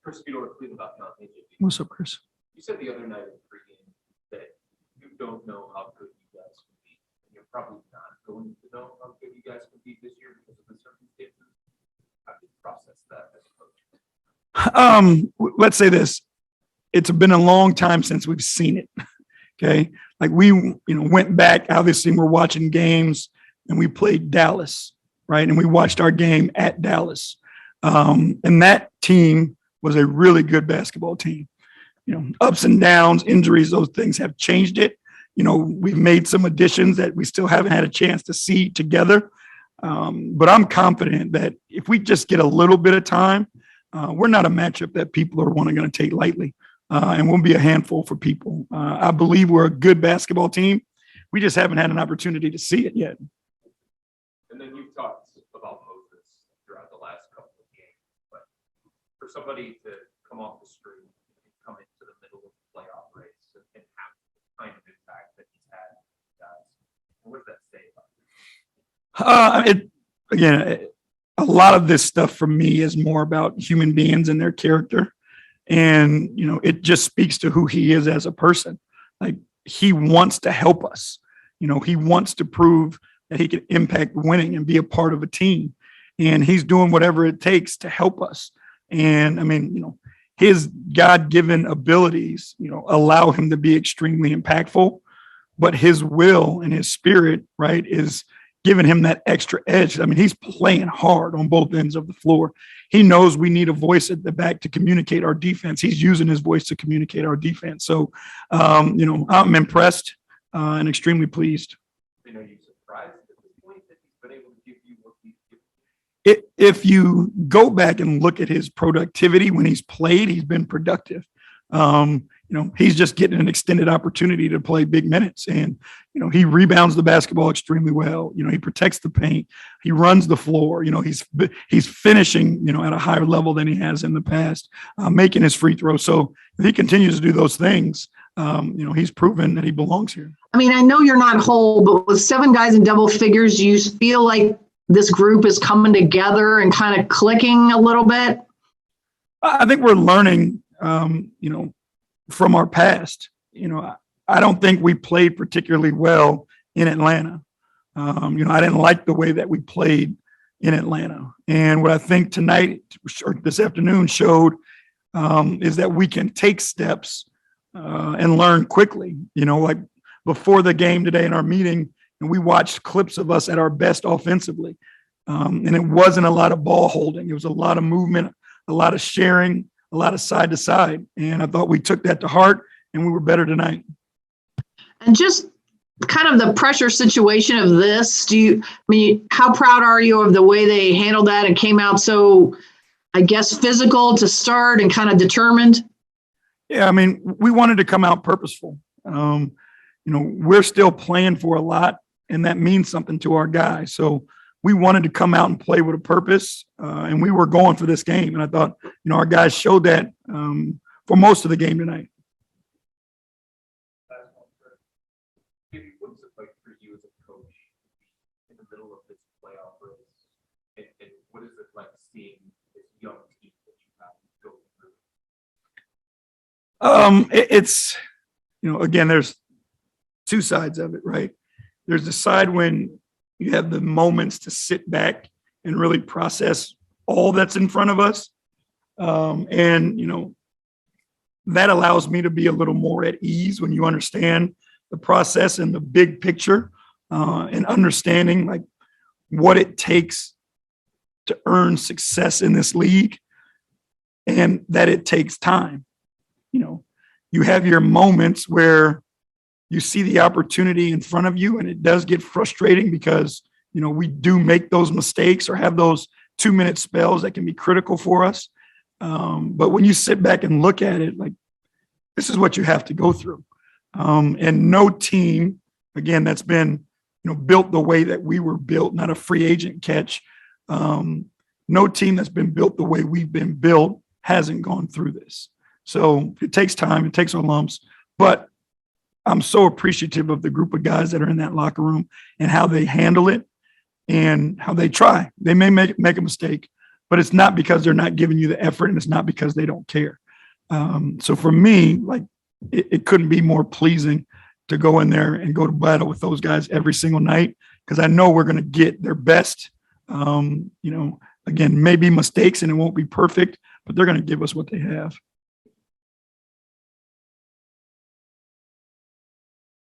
Chris Beadle, Cleveland about Conte. What's up, Chris? You said the other night in pregame that you don't know how good you guys can be. And you're probably not going to know how good you guys can be this year because of the circumstances. How do you process that as a coach? Let's say this. It's been a long time since we've seen it. Okay. Like we, went back, obviously we're watching games and we played Dallas, right? And we watched our game at Dallas. And that team was a really good basketball team. Ups and downs, injuries, those things have changed it. We've made some additions that we still haven't had a chance to see together. But I'm confident that if we just get a little bit of time, we're not a matchup that people are going to take lightly. And we'll be a handful for people. I believe we're a good basketball team. We just haven't had an opportunity to see it yet. And then you've talked about Moses throughout the last couple of games. But for somebody to come off the street and come into the middle of the playoff race and have the kind of impact that he's had, guys, what does that say about you? A lot of this stuff for me is more about human beings and their character. And, it just speaks to who he is as a person. Like he wants to help us. He wants to prove that he can impact winning and be a part of a team. And he's doing whatever it takes to help us. And his God-given abilities, allow him to be extremely impactful, but his will and his spirit, right, is giving him that extra edge. He's playing hard on both ends of the floor. He knows we need a voice at the back to communicate our defense. He's using his voice to communicate our defense. So, I'm impressed and extremely pleased. Are you surprised at this point that he's been able to give you what he's given? If you go back and look at his productivity when he's played, he's been productive. He's just getting an extended opportunity to play big minutes. And, he rebounds the basketball extremely well. He protects the paint. He runs the floor. He's finishing, at a higher level than he has in the past, making his free throws. So if he continues to do those things, he's proven that he belongs here. I know you're not whole, but with 7 guys in double figures, do you feel like this group is coming together and kind of clicking a little bit? I think we're learning, from our past. I don't think we played particularly well in Atlanta. I didn't like the way that we played in Atlanta. And what I think tonight or this afternoon showed is that we can take steps and learn quickly. Like before the game today in our meeting, and we watched clips of us at our best offensively. And it wasn't a lot of ball holding. It was a lot of movement, a lot of sharing, a lot of side to side. And I thought we took that to heart and we were better tonight. And just kind of the pressure situation of this, how proud are you of the way they handled that and came out so, I guess, physical to start and kind of determined? Yeah, we wanted to come out purposeful. We're still playing for a lot, and that means something to our guys. So we wanted to come out and play with a purpose, and we were going for this game. And I thought, our guys showed that for most of the game tonight. What is it like for you as a coach in the middle of this playoff race? And what is it like seeing this young team that you have go through? It's, again, there's 2 sides of it, right? There's the side when you have the moments to sit back and really process all that's in front of us. That allows me to be a little more at ease when you understand the process and the big picture and understanding like what it takes to earn success in this league and that it takes time. You have your moments where you see the opportunity in front of you and it does get frustrating because, we do make those mistakes or have those 2-minute spells that can be critical for us. But when you sit back and look at it, like this is what you have to go through. And no team, again, that's been, built the way that we were built, not a free agent catch. No team that's been built the way we've been built hasn't gone through this. So it takes time, it takes our lumps, but I'm so appreciative of the group of guys that are in that locker room and how they handle it and how they try. They may make a mistake, but it's not because they're not giving you the effort, and it's not because they don't care. So for me, like it couldn't be more pleasing to go in there and go to battle with those guys every single night, because I know we're going to get their best. Again, maybe mistakes and it won't be perfect, but they're going to give us what they have.